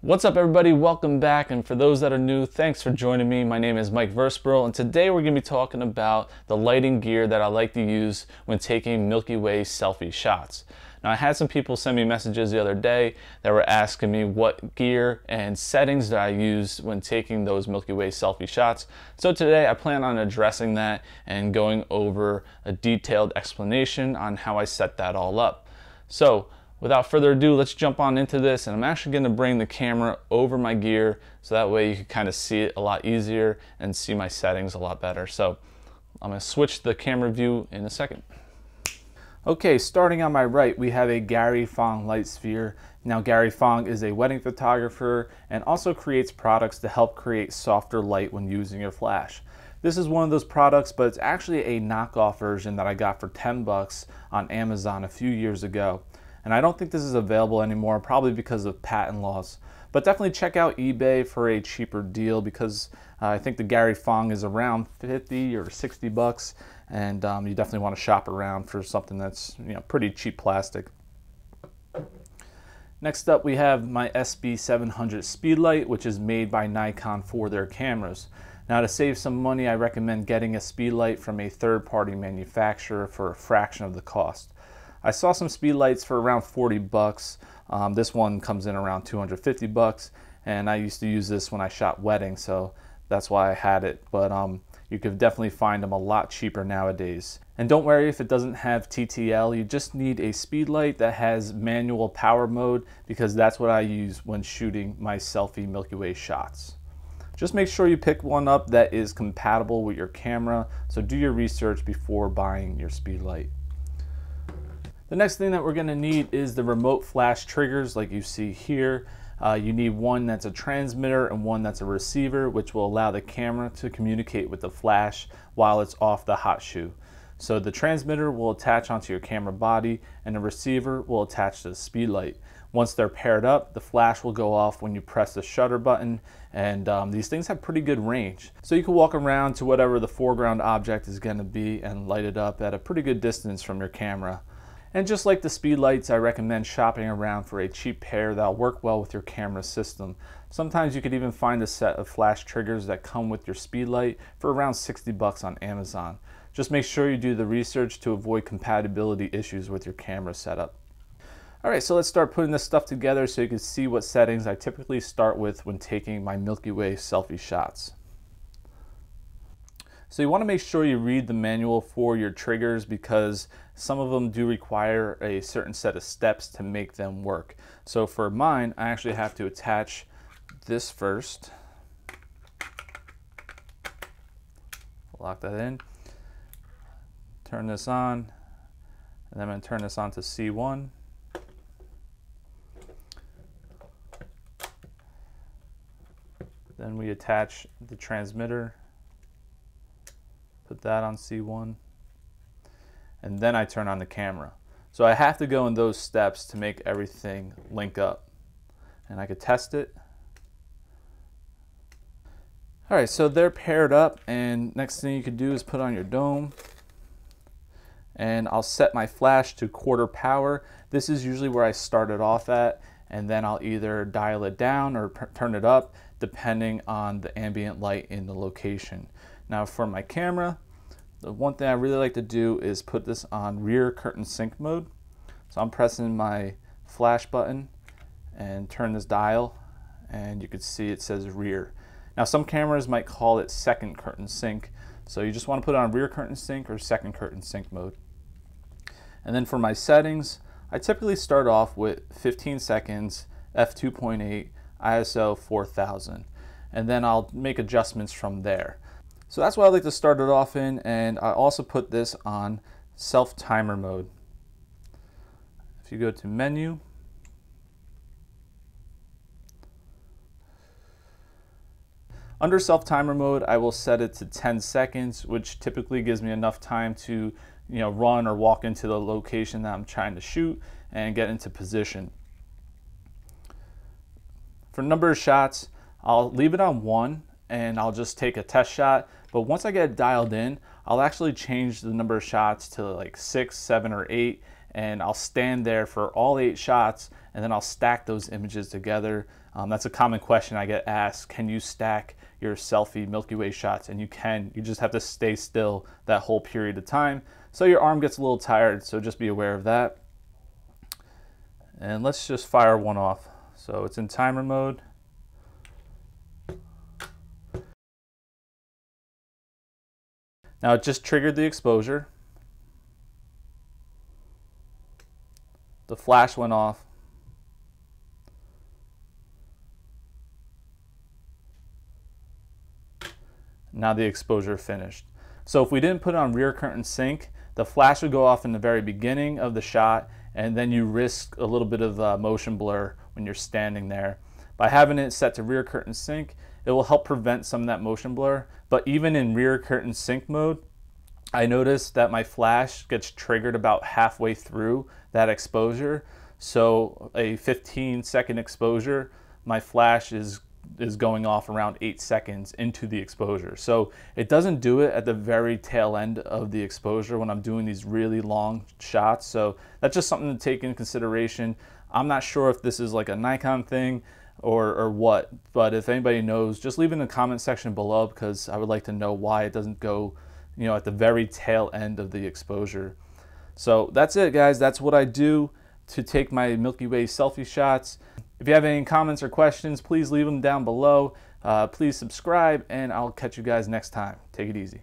What's up everybody, welcome back, and for those that are new, thanks for joining me. My name is Mike Versborough, and today we're going to be talking about the lighting gear that I like to use when taking Milky Way selfie shots. Now I had some people send me messages the other day that were asking me what gear and settings that I use when taking those Milky Way selfie shots. So today I plan on addressing that and going over a detailed explanation on how I set that all up. So without further ado, let's jump on into this, and I'm actually going to bring the camera over my gear so that way you can kind of see it a lot easier and see my settings a lot better. So I'm going to switch the camera view in a second. Okay, starting on my right, we have a Fung Lightsphere. Now Fung is a wedding photographer and also creates products to help create softer light when using your flash. This is one of those products, but it's actually a knockoff version that I got for 10 bucks on Amazon a few years ago. And I don't think this is available anymore, probably because of patent laws. But definitely check out eBay for a cheaper deal, because I think the Fung is around 50 or 60 bucks, and you definitely want to shop around for something that's pretty cheap plastic. Next up, we have my SB700 Speedlight, which is made by Nikon for their cameras. Now, to save some money, I recommend getting a Speedlight from a third-party manufacturer for a fraction of the cost. I saw some Speedlights for around 40 bucks. This one comes in around 250 bucks, and I used to use this when I shot weddings, so that's why I had it. But you could definitely find them a lot cheaper nowadays. And don't worry if it doesn't have TTL, you just need a Speedlight that has manual power mode, because that's what I use when shooting my selfie Milky Way shots. Just make sure you pick one up that is compatible with your camera, so do your research before buying your Speedlight. The next thing that we're going to need is the remote flash triggers, like you see here. You need one that's a transmitter and one that's a receiver, which will allow the camera to communicate with the flash while it's off the hot shoe. So the transmitter will attach onto your camera body, and the receiver will attach to the Speedlight. Once they're paired up, the flash will go off when you press the shutter button, and these things have pretty good range. So you can walk around to whatever the foreground object is going to be and light it up at a pretty good distance from your camera. And just like the Speedlights, I recommend shopping around for a cheap pair that'll work well with your camera system. Sometimes you could even find a set of flash triggers that come with your Speedlight for around 60 bucks on Amazon. Just make sure you do the research to avoid compatibility issues with your camera setup. Alright, so let's start putting this stuff together so you can see what settings I typically start with when taking my Milky Way selfie shots. So you want to make sure you read the manual for your triggers, because some of them do require a certain set of steps to make them work. So for mine, I actually have to attach this first. Lock that in. Turn this on. And then I'm going to turn this on to C1. Then we attach the transmitter. Put that on C1, and then I turn on the camera. So I have to go in those steps to make everything link up, and I could test it. Alright, so they're paired up, and next thing you could do is put on your dome, and I'll set my flash to quarter power. This is usually where I started off at, and then I'll either dial it down or turn it up depending on the ambient light in the location. Now for my camera, the one thing I really like to do is put this on rear curtain sync mode. So I'm pressing my flash button and turn this dial, and you can see it says rear. Now some cameras might call it second curtain sync, so you just want to put it on rear curtain sync or second curtain sync mode. And then for my settings, I typically start off with 15 seconds, f2.8, ISO 4000, and then I'll make adjustments from there. So that's what I like to start it off in, and I also put this on self timer mode. If you go to menu, under self timer mode, I will set it to 10 seconds, which typically gives me enough time to run or walk into the location that I'm trying to shoot and get into position. For number of shots, I'll leave it on 1, and I'll just take a test shot. But once I get it dialed in, I'll actually change the number of shots to like 6, 7, or 8, and I'll stand there for all 8 shots, and then I'll stack those images together. That's a common question I get asked. Can you stack your selfie Milky Way shots? And you can. You just have to stay still that whole period of time. So your arm gets a little tired, so just be aware of that. And let's just fire one off. So it's in timer mode. Now it just triggered the exposure. The flash went off. Now the exposure finished. So if we didn't put it on rear curtain sync, the flash would go off in the very beginning of the shot, and then you risk a little bit of motion blur when you're standing there. By having it set to rear curtain sync, it will help prevent some of that motion blur. But even in rear curtain sync mode, I noticed that my flash gets triggered about halfway through that exposure. So a 15-second exposure, my flash is going off around 8 seconds into the exposure. So it doesn't do it at the very tail end of the exposure when I'm doing these really long shots. So that's just something to take into consideration. I'm not sure if this is like a Nikon thing or what, but if anybody knows, just leave it in the comment section below, because I would like to know why it doesn't go, you know, at the very tail end of the exposure. So that's it, guys. That's what I do to take my Milky Way selfie shots. If you have any comments or questions, please leave them down below. Please subscribe, and I'll catch you guys next time. Take it easy.